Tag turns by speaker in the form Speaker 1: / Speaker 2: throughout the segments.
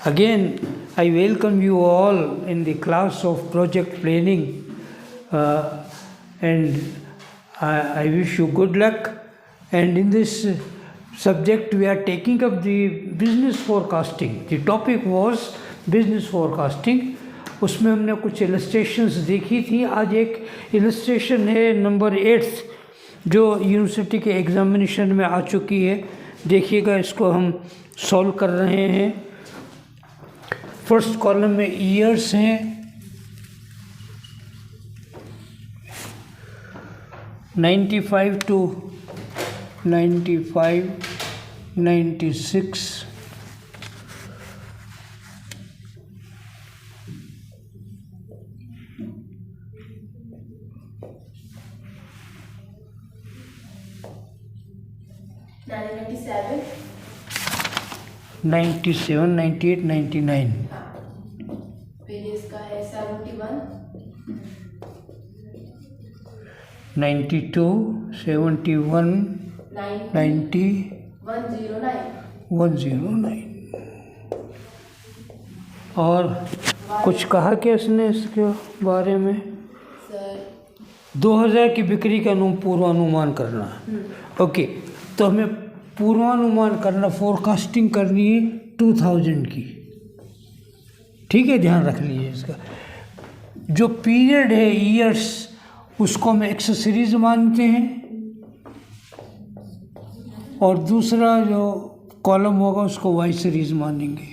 Speaker 1: Again, I welcome you all in the class of project planning, and I wish you good luck. And in this subject, we are taking up the business forecasting. The topic was business forecasting. उसमें हमने कुछ illustrations देखी थी. आज एक illustration है number 8 जो university के एग्जामिनेशन में आ चुकी है. देखिएगा, इसको हम सॉल्व कर रहे हैं. फर्स्ट कॉलम में ईयर्स हैं, 95 to 95, 96, 97, 98, 99.
Speaker 2: फिर इसका है 71,
Speaker 1: 92, 71, 90,
Speaker 2: 109.
Speaker 1: 109. और कुछ कहा क्या इसने इसके बारे में?
Speaker 2: सर
Speaker 1: 2000 की बिक्री का पूर्वानुमान करना. ओके, तो हमें पूर्वानुमान करना, फोरकास्टिंग करनी है 2000 की. ठीक है, ध्यान रख लीजिए इसका. जो पीरियड है ईयर्स, उसको हम एक्स सीरीज मानते हैं, और दूसरा जो कॉलम होगा उसको वाई सीरीज मानेंगे.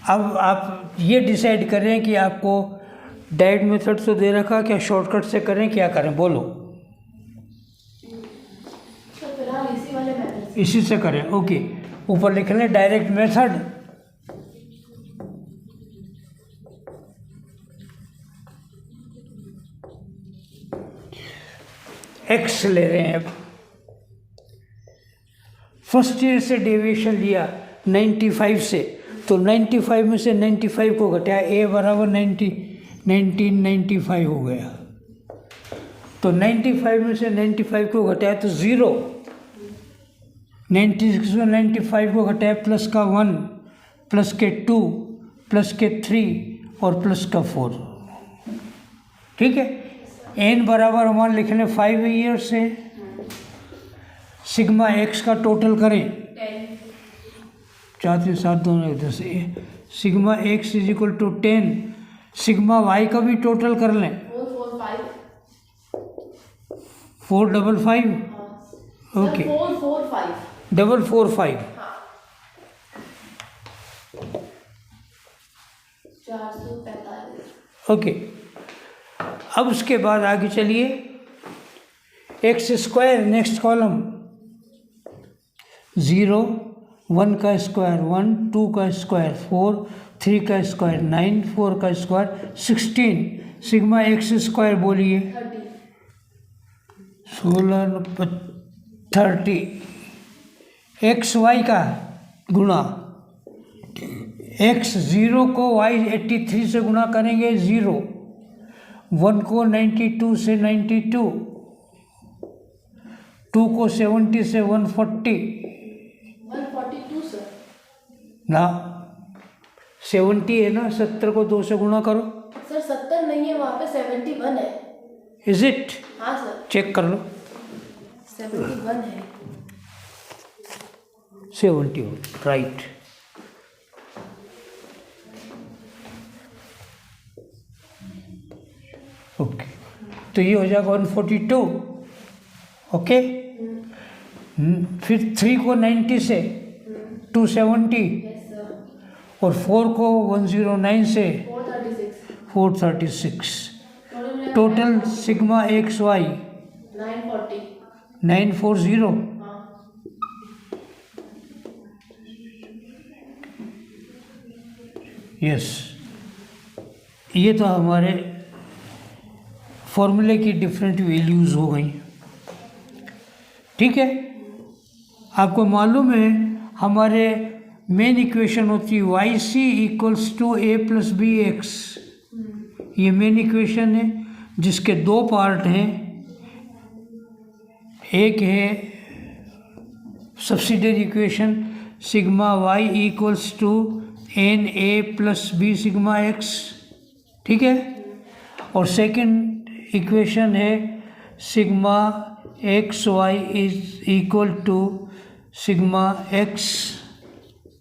Speaker 1: अब आप ये डिसाइड करें कि आपको डायरेक्ट मेथड तो दे रखा, क्या शॉर्टकट से करें, क्या करें, बोलो. इसी से करें. ओके, ऊपर लिख लें डायरेक्ट मेथड. एक्स ले रहे हैं. फर्स्ट ईयर से डेविएशन लिया 95 से, तो 95 में से 95 को घटाया, ए बराबर 1995 हो गया. तो 95 में से 95 को घटाया तो 0. 96 में 95 को घटाया, प्लस का 1, प्लस के 2, प्लस के 3 और प्लस का 4. ठीक है. एन बराबर हमारे लिख लें 5 ईयर्स है. सिग्मा एक्स का टोटल करें 4 से 7 दोनों 10. Sigma x is equal to 10. Sigma y का भी टोटल कर लें 455. ओके, 445.
Speaker 2: 445.
Speaker 1: ओके. अब उसके बाद आगे चलिए. एक्स स्क्वायर नेक्स्ट कॉलम 0, 1 का स्क्वायर 1, 2 का स्क्वायर 4, 3 का स्क्वायर 9, 4 का स्क्वायर 16. सिग्मा एक्स स्क्वायर बोलिए 16, 30. एक्स वाई का गुणा, एक्स 0 को वाई 83 से गुणा करेंगे 0, 1 को 92 से 92, 2 को 70 से 140.
Speaker 2: 142 सर.
Speaker 1: ना 70 है ना, 70 को 2 से गुणा करो.
Speaker 2: सर 70 नहीं है, वहाँ पे 71 है.
Speaker 1: Is it?
Speaker 2: हाँ सर,
Speaker 1: चेक कर लो.
Speaker 2: 71 है.
Speaker 1: 71, राइट. ओके, तो ये हो जाएगा 142. ओके. फिर 3 को 90 से 270,
Speaker 2: यस सर.
Speaker 1: और 4 को 109 से
Speaker 2: 436.
Speaker 1: 436. Total sigma x y
Speaker 2: 940.
Speaker 1: 940.
Speaker 2: हाँ.
Speaker 1: यस. ये तो हमारे फॉर्मूले की डिफरेंट वैल्यूज़ हो गई. ठीक है. आपको मालूम है हमारे मेन इक्वेशन होती है y c equals to a plus b x. ये मेन इक्वेशन है जिसके 2 पार्ट हैं. एक है subsidiary equation, sigma y equals to n a plus b sigma x, ठीक है। और सेकंड इक्वेशन है sigma x y is equal to sigma x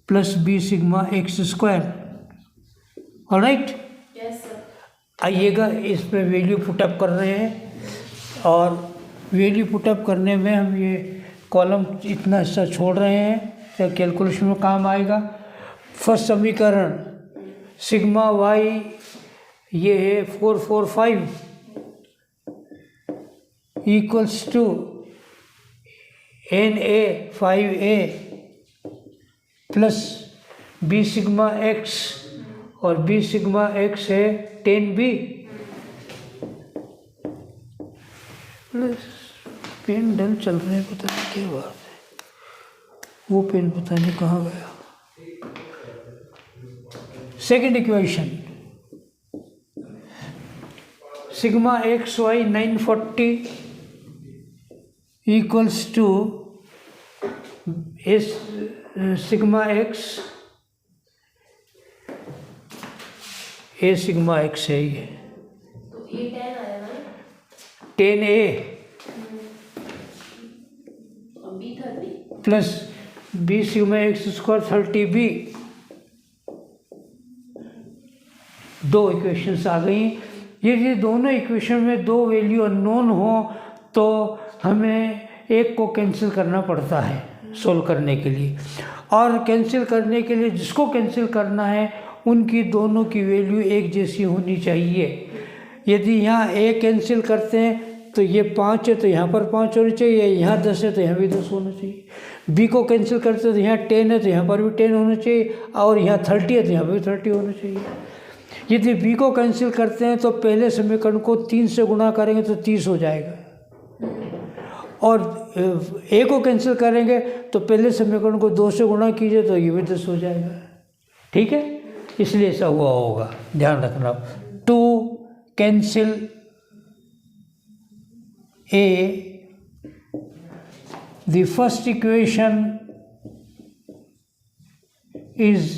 Speaker 1: plus b sigma x square. Alright,
Speaker 2: yes sir.
Speaker 1: आइएगा इस पे वैल्यू पुटअप कर रहे हैं, और वैल्यू पुटअप करने में हम ये कॉलम इतना हिस्सा छोड़ रहे हैं तो कैलकुलेशन में काम आएगा। फर्स्ट समीकरण सिग्मा वाई ये है 445 equals to n a 5a plus b sigma x, और बी सिग्मा एक्स है 10b। पेन डल चल रहे हैं, पता नहीं क्या बात है, वो पेन पता नहीं कहाँ गया। Second equation sigma x y 940 equals to s sigma x, a sigma x है ये,
Speaker 2: तो ये 10 आया ना,
Speaker 1: 10a
Speaker 2: और b 30
Speaker 1: plus b sigma x square 30b। दो इक्वेशंस आ गई। ये दोनों इक्वेशन में दो वैल्यू अननोन हो तो हमें एक को कैंसिल करना पड़ता है सोल्व करने के लिए, और कैंसिल करने के लिए जिसको कैंसिल करना है उनकी दोनों की वैल्यू एक जैसी होनी चाहिए। यदि यहाँ ए कैंसिल करते हैं तो ये 5 है तो यहाँ पर 5 होना चाहिए, यहाँ 10 है तो यहाँ भी 10 होना चाहिए। बी को कैंसिल करते हैं तो यहाँ 10 है तो यहाँ पर भी 10 होना चाहिए, और यहाँ 30 है तो यहाँ पर भी 30 होना चाहिए। यदि बी को कैंसिल करते हैं तो पहले समीकरण को 3 से गुणा करेंगे तो 30 हो जाएगा, और ए को कैंसिल करेंगे तो पहले समीकरण को 2 से गुणा कीजिए तो ये भी 10 हो जाएगा, ठीक है। इसलिए ऐसा हुआ होगा, ध्यान रखना। To cancel A, the first equation is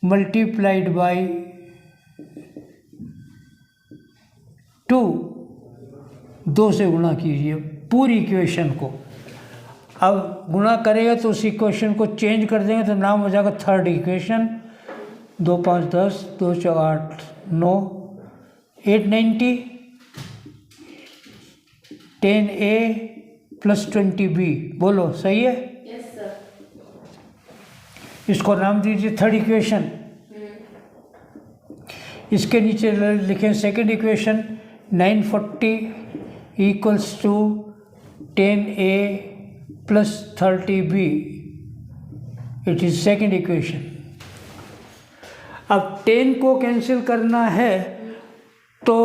Speaker 1: multiplied by 2, 2 से गुणा कीजिए पूरी इक्वेशन को। अब गुणा करेगा तो उस इक्वेशन को चेंज कर देंगे तो नाम हो जाएगा third equation. 2 5 10, 2 4 8 9, 890 10a plus 20b। बोलो सही है?
Speaker 2: Yes sir.
Speaker 1: इसको नाम दीजिए थर्ड इक्वेशन। इसके नीचे लिखें second equation 940 equals to 10a plus 30b। It is second equation. अब 10 को कैंसिल करना है तो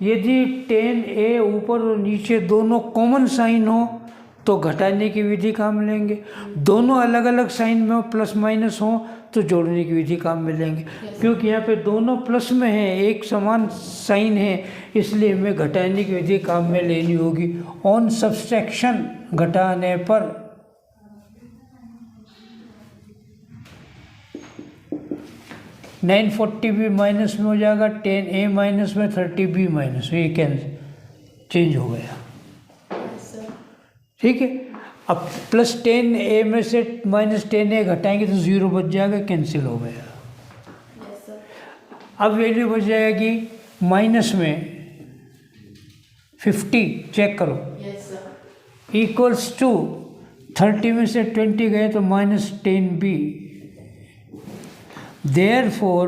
Speaker 1: यदि 10a ऊपर और नीचे दोनों कॉमन साइन हो तो घटाने की विधि काम लेंगे, दोनों अलग अलग साइन में हो प्लस माइनस हो तो जोड़ने की विधि काम में लेंगे। क्योंकि यहाँ पे दोनों प्लस में हैं, एक समान साइन है, इसलिए हमें घटाने की विधि काम में लेनी होगी। ऑन सब्सट्रैक्शन, घटाने पर, नाइन 40 भी माइनस में हो जाएगा, 10a माइनस में, 30b माइनस में, ये कैंसिल चेंज हो गया, ठीक है। अब प्लस 10a में से माइनस 10a घटाएंगे तो 0 बच जाएगा, कैंसिल हो गया।
Speaker 2: Yes sir.
Speaker 1: अब वैल्यू बच जाएगी माइनस में 50, चेक करो,
Speaker 2: यस सर।
Speaker 1: इक्वल्स टू 30 में से 20 गए तो minus 10b। Therefore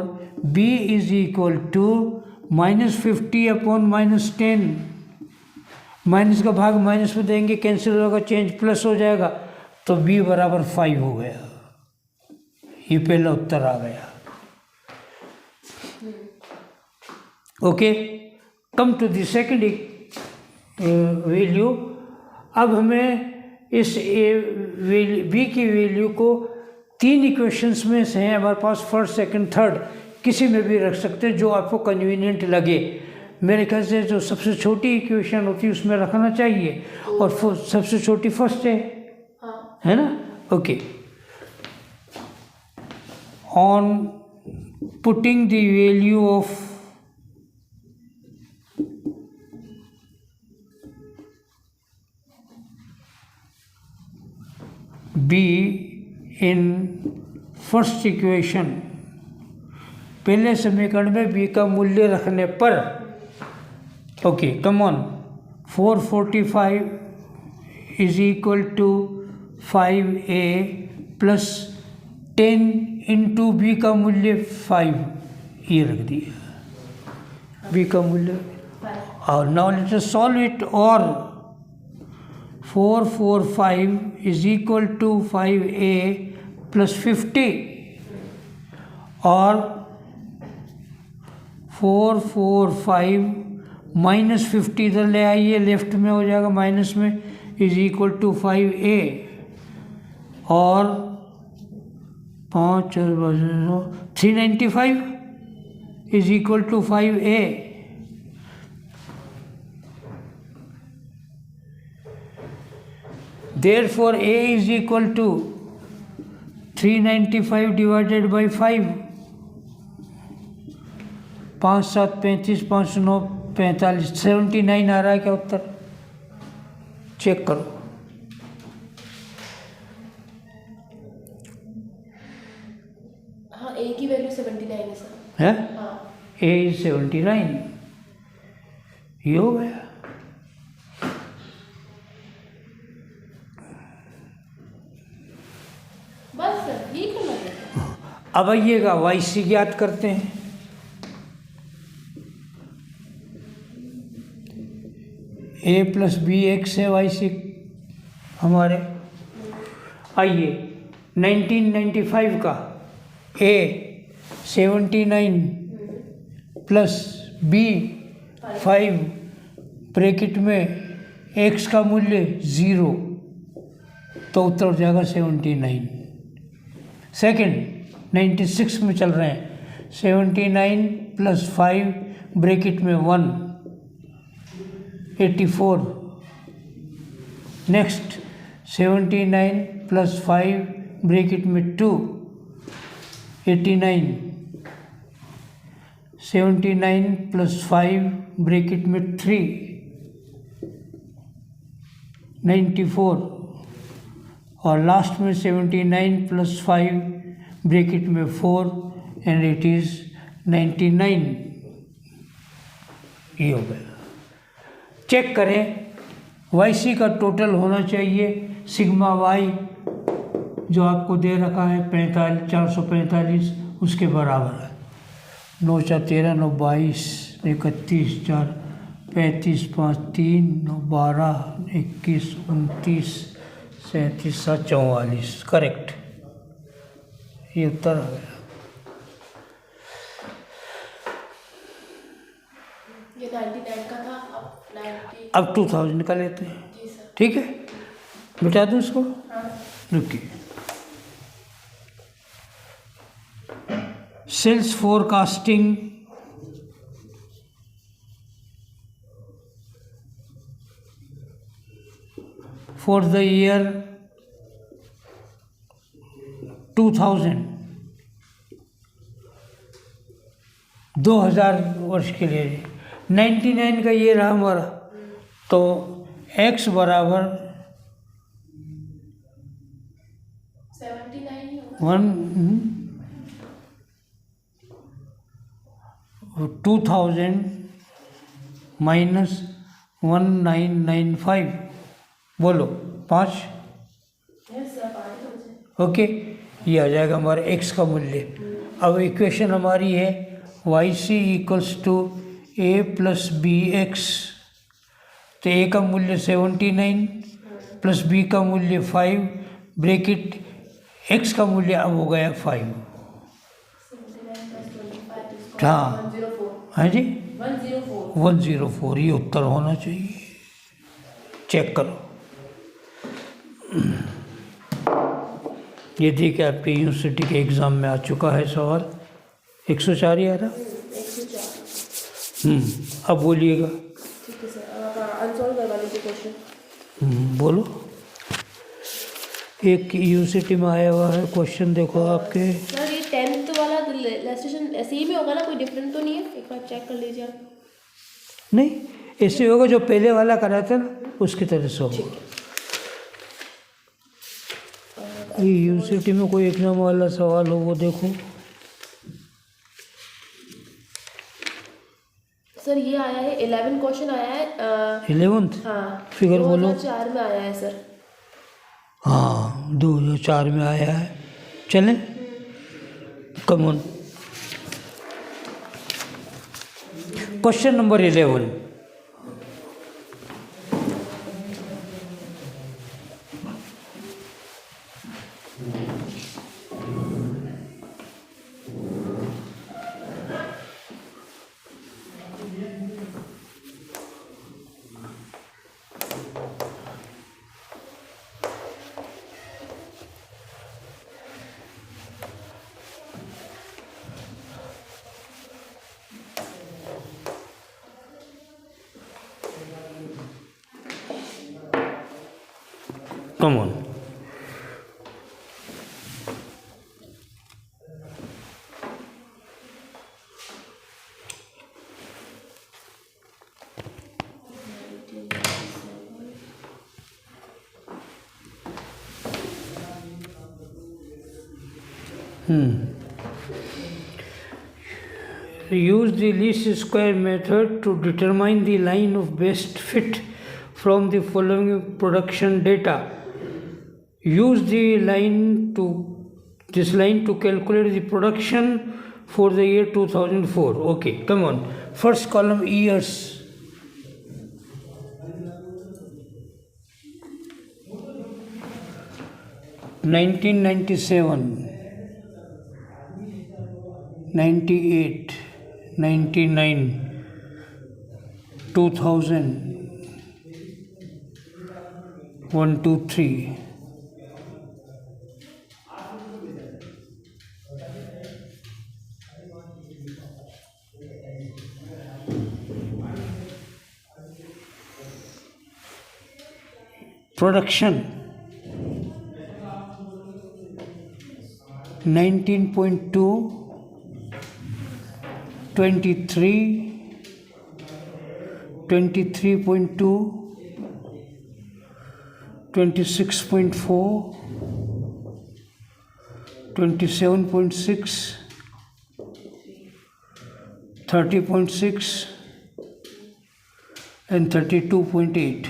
Speaker 1: b is equal to minus 50 upon minus 10। Minus का भाग माइनस में देंगे, कैंसिल होगा, चेंज प्लस हो जाएगा, तो b बराबर 5 हो गया। ये पहला उत्तर आ गया। Okay, come to the second value. अब हमें इस b की वैल्यू को 3 इक्वेशंस में से हैं हमारे पास, फर्स्ट सेकंड थर्ड, किसी में भी रख सकते हैं जो आपको कन्वीनियंट लगे। मेरे ख्याल से जो सबसे छोटी इक्वेशन होती है उसमें रखना चाहिए, और सबसे छोटी फर्स्ट है,
Speaker 2: हाँ।
Speaker 1: है ना? Okay, on putting the value of b in first equation, पहले समीकरण में b का मूल्य रखने पर, okay come on, 445 is equal to 5a plus 10 into b का मूल्य 5, ये रख दिया बी का मूल्य। और now let us solve it. और 445 is equal to 5a plus 50, और 445 माइनस 50 इधर ले आइए, लेफ्ट में हो जाएगा माइनस में, इज इक्वल टू 5a, और 5 और 395 is equal to 5a। Therefore a is equal to 395 divided by 5, 5 7 35, 5 9 45, 79 आ रहा है क्या उत्तर? चेक करो।
Speaker 2: हाँ, ए की वैल्यू 79 है सर।
Speaker 1: है
Speaker 2: हाँ,
Speaker 1: a is 79, ये हो गया।
Speaker 2: बस सर ये करना है।
Speaker 1: अब आइएगा YC ज्ञात करते हैं। a प्लस बी एक्स है YC हमारे। आइए 1995 का a 79 प्लस b 5 ब्रैकेट में x का मूल्य 0, तो उत्तर हो जाएगा 79। सेकेंड 96 में चल रहे हैं, 79 प्लस 5 ब्रैकेट में 1, 84। नेक्स्ट 79 प्लस 5 ब्रैकेट में 2, 89। 79 प्लस 5 ब्रैकेट में 3, 94। और लास्ट में 79 प्लस 5 ब्रैकेट में 4 एंड इट इज़ 99, ये हो गया। चेक करें, YC का टोटल होना चाहिए सिग्मा Y जो आपको दे रखा है 445 उसके बराबर है। 9 4 13 9 22 31 4 35 5 3 9 12 21 29 37 7 44, करेक्ट, ये उत्तर आ गया।
Speaker 2: ये 99 का था, अब 90।
Speaker 1: अब 2000 का लेते हैं,
Speaker 2: जी सर।
Speaker 1: ठीक है, मिटा दूँ इसको,
Speaker 2: हाँ,
Speaker 1: रुकिए। Sales forecasting for the year 2000, 2000 वर्ष के लिए 99 का ये रहा हमारा, तो x बराबर
Speaker 2: 79 ही होगा।
Speaker 1: 2000 माइनस 1995, बोलो 5,
Speaker 2: यस सर, 5 हो जाए।
Speaker 1: ओके, ये आ जाएगा हमारा x का मूल्य। अब इक्वेशन हमारी है YC equals to a plus b x, तो a का मूल्य 79 प्लस b का मूल्य 5 ब्रैकेट x का मूल्य अब हो गया 5।
Speaker 2: 79 + 25
Speaker 1: हाँ
Speaker 2: 104।
Speaker 1: हाँ जी
Speaker 2: 104।
Speaker 1: 104, ये उत्तर होना चाहिए। चेक करो, ये देखिए आपके यूनिवर्सिटी के एग्ज़ाम में आ चुका है सवाल, 104 ही आ रहा।
Speaker 2: 104।
Speaker 1: अब बोलिएगा।
Speaker 2: ठीक है सर, अब आप अनसॉल्व करवा लीजिए क्वेश्चन।
Speaker 1: बोलो। एक यूनिवर्सिटी में आया हुआ है क्वेश्चन, देखो आपके।
Speaker 2: सर ये 10th वाला इलस्ट्रेशन सेम ही होगा ना, कोई डिफरेंट तो नहीं है? एक बार चेक कर लीजिए आप।
Speaker 1: नहीं, ऐसे होगा जो पहले वाला करा था ना उसकी तरह से होगा। ये यूनिवर्सिटी में कोई एग्जाम वाला सवाल हो वो देखो।
Speaker 2: सर ये आया है 11 क्वेश्चन आया है
Speaker 1: 11th
Speaker 2: हाँ
Speaker 1: फिगर बोलो।
Speaker 2: 2004 में आया है सर।
Speaker 1: हाँ 2004 में आया है। चलें, come on. Question number 11। Come on. Use the least square method to determine the line of best fit from the following production data. Use this line to calculate the production for the year 2004. Okay, come on. First column, years. (1997), 98, 99, 2000, 1, 2, 3. Production 19.2, 23, 23.2, 26.4, 27.6, 30.6 and 32.8.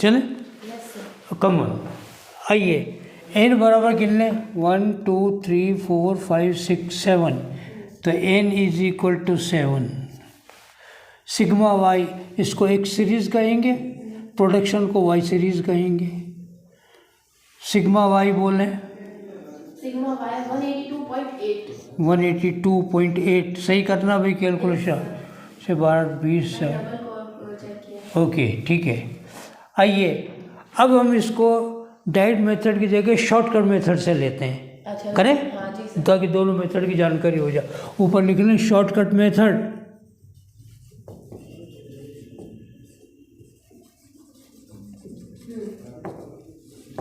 Speaker 1: चले, come on. आइए n बराबर गिन लें, 1, 2, 3, 4, 5, 6, 7। तो n is equal to 7। Sigma y, इसको एक series कहेंगे, production को वाई सीरीज कहेंगे। सिग्मा वाई बोलें,
Speaker 2: सिग्मा वाई 182.8।
Speaker 1: 182.8 सही करना भाई, कैलकुलेशन से 12, 20 से। ओके ठीक है। आइए अब हम इसको डायरेक्ट मेथड की जगह शॉर्टकट मेथड से लेते हैं।
Speaker 2: अच्छा,
Speaker 1: करें?
Speaker 2: हाँ जी सर।
Speaker 1: ताकि दोनों मेथड की जानकारी हो जाए। ऊपर लिख लें शॉर्टकट मेथड।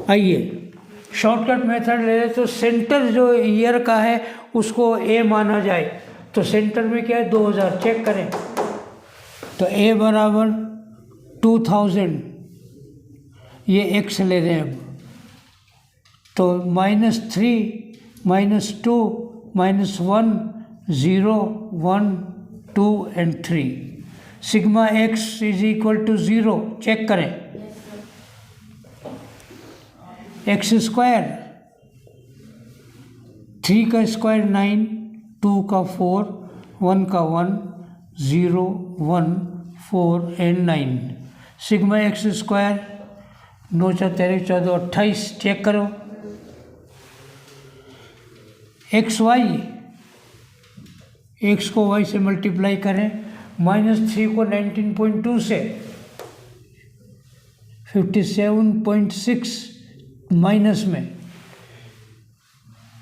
Speaker 1: आइए शॉर्टकट मेथड ले तो सेंटर जो ईयर का है उसको ए माना जाए, तो सेंटर में क्या है 2000, चेक करें। तो ए बराबर 2000, ये एक्स ले रहे हैं अब, तो -3, -2, -1, 0, 1, 2 and 3। Sigma x is equal to 0, check करें। एक्स स्क्वायर, 3 का स्क्वायर 9, 2 का 4, 1 का 1, 0, 1, 4 and 9। Sigma x square 9, 4, 13, 14, 28, check करो। एक्स वाई, एक्स को वाई से मल्टीप्लाई करें, -3 को 19.2 से, 57.6 माइनस में,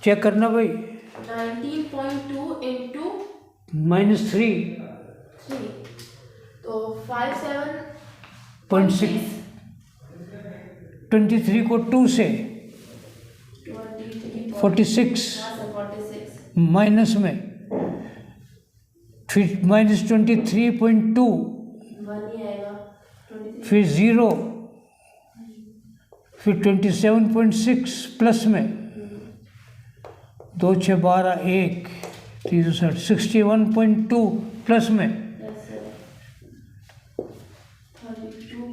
Speaker 1: चेक करना भाई।
Speaker 2: 19.2 इंटू
Speaker 1: -3,
Speaker 2: तो तो 57
Speaker 1: पॉइंट 6 23 को 2 से
Speaker 2: 23
Speaker 1: 46
Speaker 2: हाँ सर 46
Speaker 1: माइनस में, फिर -23.2,
Speaker 2: 1 ही आएगा 23
Speaker 1: फिर 0, फिर 27.6 प्लस में, 2 6 12 1 61.2 प्लस में,
Speaker 2: यस सर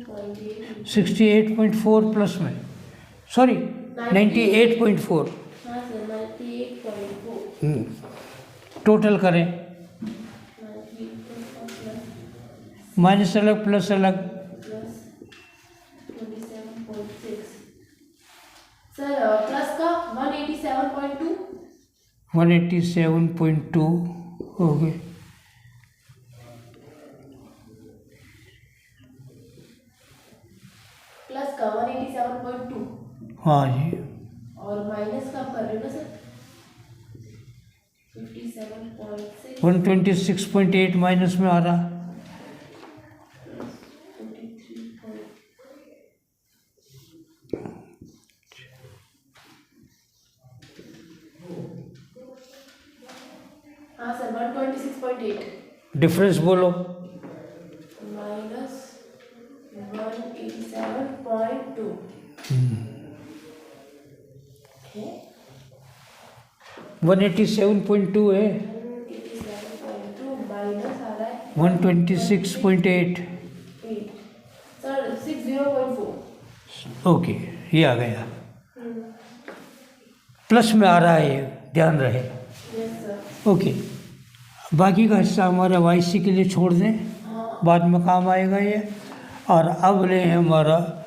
Speaker 2: 32.8
Speaker 1: 68.4 प्लस में, सॉरी 98.4।
Speaker 2: हाँ सर 98.4
Speaker 1: टोटल करें,
Speaker 2: 98.4
Speaker 1: माइनस अलग प्लस अलग,
Speaker 2: प्लस 27.6 सर प्लस का 187.2
Speaker 1: 187.2 हो गए।
Speaker 2: प्लस का 187.2
Speaker 1: हाँ जी,
Speaker 2: और माइनस का आप कर रहे हो ना सर 57.6
Speaker 1: 126.8 माइनस में आ रहा।
Speaker 2: 23. हाँ सर 126.8
Speaker 1: डिफरेंस बोलो।
Speaker 2: माइनस 187.2 है
Speaker 1: 187.2 है,
Speaker 2: 187.2 माइनस आ रहा है
Speaker 1: 126.8।
Speaker 2: 8 सर 60.4
Speaker 1: ओके, ये आ गया, प्लस में आ रहा है ये, ध्यान रहे।
Speaker 2: यस सर
Speaker 1: ओके, बाकी का हिस्सा हमारा वाईसी के लिए छोड़ दें, बाद में काम आएगा ये। और अब ले हमारा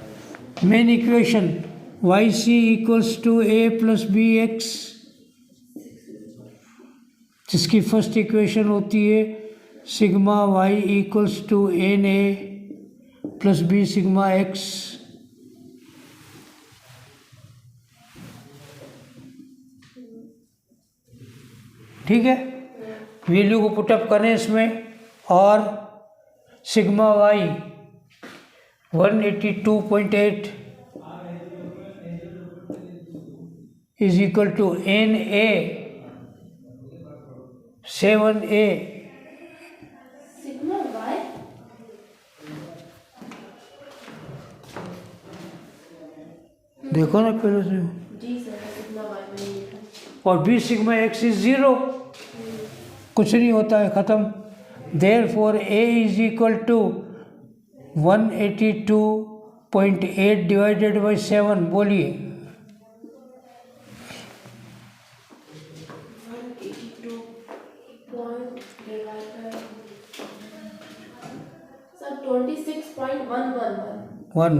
Speaker 1: main equation y c equals to a plus b x, जिसकी फर्स्ट इक्वेशन होती है sigma y equals to n a plus b sigma x. ठीक है, वैल्यू को पुटअप करें इसमें, और sigma y 182.8 is equal to n a 7A।
Speaker 2: Sigma y
Speaker 1: देखो ना पहले से,
Speaker 2: जी सर सिग्मा वाई मैंने लिखा
Speaker 1: और बी सिग्मा एक्स इज 0, कुछ नहीं होता है, ख़त्म। Therefore a is equal to 182.8 divided by 7, बोलिए
Speaker 2: 182 पॉइंट डिवाइडेड सर 26.111
Speaker 1: 1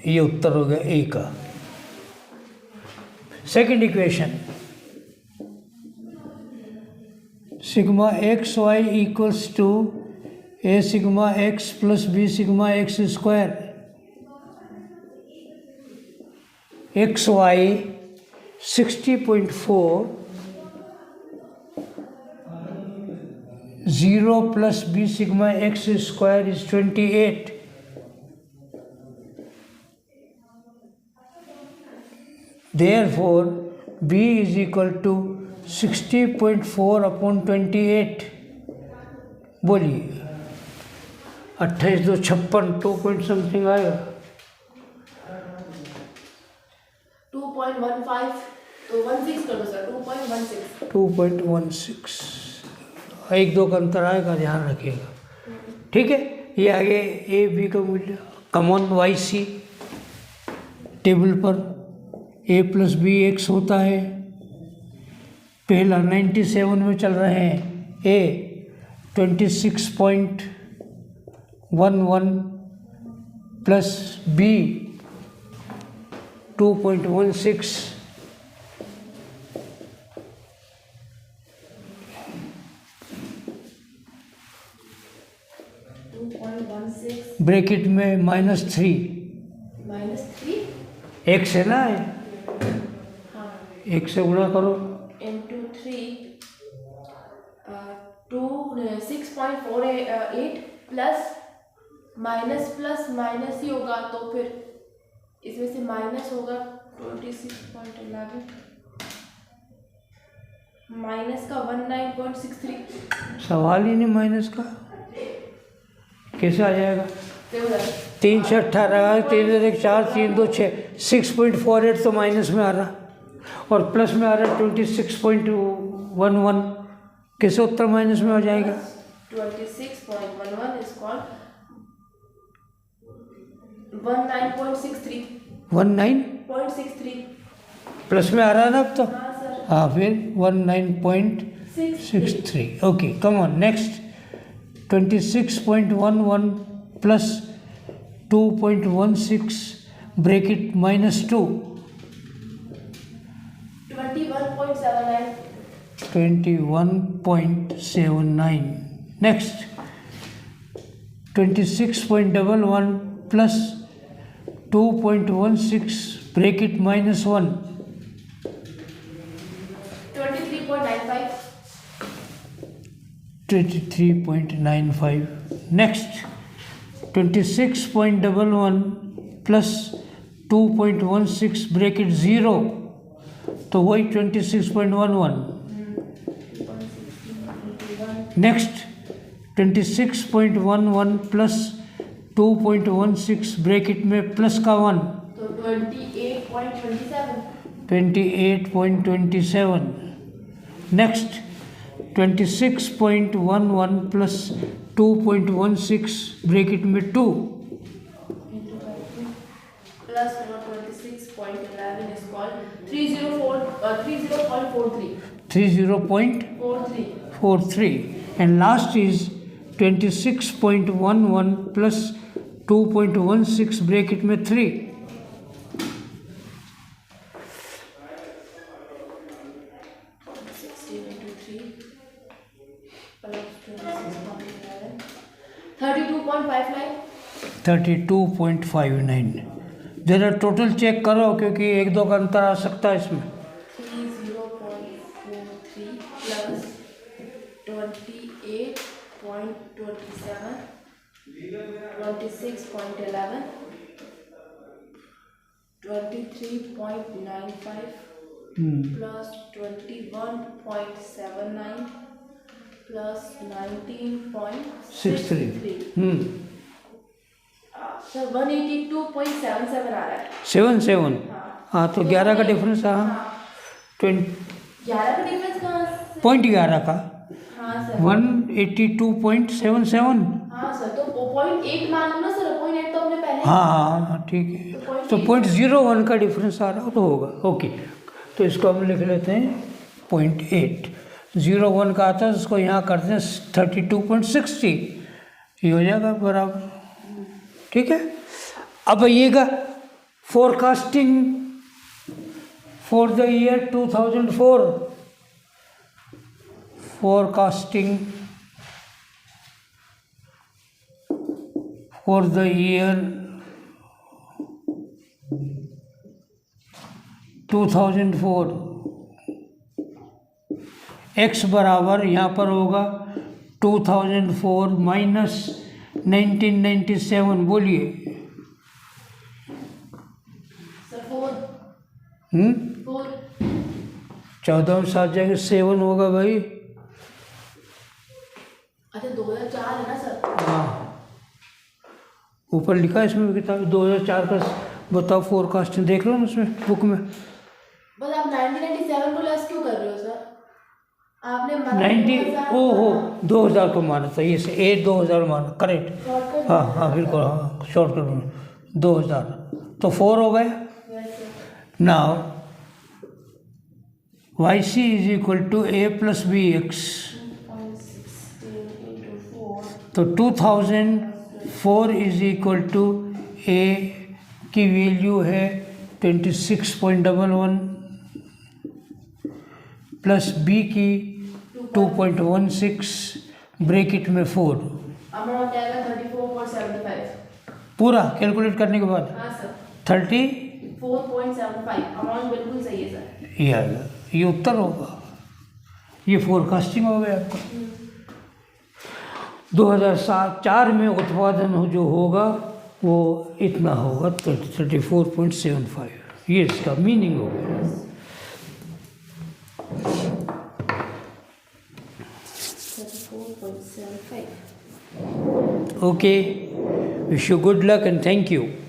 Speaker 1: ये उत्तर हो गया ए का। Second equation sigma x y equals to a sigma x plus b sigma x square. X y 60.4, 0 plus b sigma x square is 28। Therefore, B is equal to 60.4 upon 28। बोलिए 28 2 56, 2 point something आएगा।
Speaker 2: 2.15 तो 16 कर दो sir 2.16
Speaker 1: 2.16, 1-2 का अंतर आएगा, ध्यान रखिएगा। ठीक है, ये आगे ए बी का मूल्य कॉमन वाई सी टेबल पर ए प्लस बी एक्स होता है। पहला 97 में चल रहे हैं, ए 26.11 प्लस बी 2.16।
Speaker 2: 2.16
Speaker 1: ब्रैकेट में -3,
Speaker 2: -3
Speaker 1: एक्स है ना,
Speaker 2: हाँ
Speaker 1: एक से गुणा करो,
Speaker 2: into 3 6.48 plus minus plus minus ही होगा, तो फिर इसमें से माइनस होगा 26.11 माइनस का 19.63।
Speaker 1: सवाल ही नहीं माइनस का, कैसे आ जाएगा? 3 से 18, 3 से 1 4, 3 2 6, 6.48 तो माइनस में आ रहा और प्लस में आ रहा 26.11, कैसे उत्तर माइनस में हो जाएगा?
Speaker 2: 26.11 is called 19.63
Speaker 1: 19 प्लस में आ रहा है ना अब तो।
Speaker 2: हाँ सर।
Speaker 1: हाँ, फिर 19.63। Okay, come on next. 26.11 plus 2.16 bracket -2 21.79। Next 26.11 plus 2.16 bracket -1 23.95। Next 26.11 plus 2.16 bracket 0, तो वही 26.11। नेक्स्ट 26.11 प्लस 2.16 ब्रैकेट में प्लस का 1,
Speaker 2: तो 28.27।
Speaker 1: 28.27। नेक्स्ट 26.11 प्लस 2.16 ब्रैकेट में 2,
Speaker 2: plus 26.11 is called 30.43
Speaker 1: 30.43। and last is 26.11 plus 2.16 bracket में 3, 32.59। जरा टोटल चेक करो, क्योंकि 1-2 का अंतर आ सकता है इसमें।
Speaker 2: 30.43 प्लस 28.27 26.11 23.95 प्लस 21.79 प्लस 19.63। सर 182.77 आ रहा है।
Speaker 1: 77। हाँ, तो 11 का डिफरेंस। हाँ,
Speaker 2: 11 का डिफरेंस कहाँ से?
Speaker 1: 0.11 का।
Speaker 2: हाँ सर।
Speaker 1: 182.77।
Speaker 2: हाँ सर, तो 0.8 मान लो ना सर, 0.8 तो हमने पहले।
Speaker 1: हाँ, ठीक है। तो 0.01 का डिफरेंस आ रहा हो तो होगा। ओके, तो इसको हम लिख लेते हैं 0.8। 01 का आता है, उसको यहाँ करते हैं 32.60, ये हो जाएगा बराबर। ठीक है। अब आइएगा forecasting for the year 2004। Forecasting for the year 2004। x बराबर यहाँ पर होगा 2004 माइनस 1997। बोलिए।
Speaker 2: सर 4
Speaker 1: 14 में 7 जाएंगे 7 होगा भाई।
Speaker 2: अच्छा 2004 है ना सर?
Speaker 1: हाँ, ऊपर लिखा है इसमें किताब 2004 का बताओ फोरकास्टिंग, देख लो ना उसमें बुक में।
Speaker 2: बस आप 1997 को लेस क्यों कर रहे हो सर? आपने
Speaker 1: 2000 को माना था, ये से 2000 माना, करेक्ट। हाँ हाँ बिल्कुल, हाँ शॉर्टकट 2000, तो 4 हो गए। Now YC is equal to A plus BX, तो 2004 इज इक्वल टू A की वैल्यू है 26.11 प्लस B की 2.16 ब्रैकेट में 4।
Speaker 2: अमाउंट आएगा 34.75
Speaker 1: पूरा कैलकुलेट करने के बाद।
Speaker 2: हाँ सर
Speaker 1: 34.75
Speaker 2: अमाउंट बिल्कुल सही है सर।
Speaker 1: ये आएगा, ये उत्तर होगा। ये फोरकास्टिंग हो गया आपका। 2004 में उत्पादन जो होगा वो इतना होगा 34.75, ये इसका मीनिंग होगा।
Speaker 2: 34.75.
Speaker 1: Okay, wish you good luck and thank you.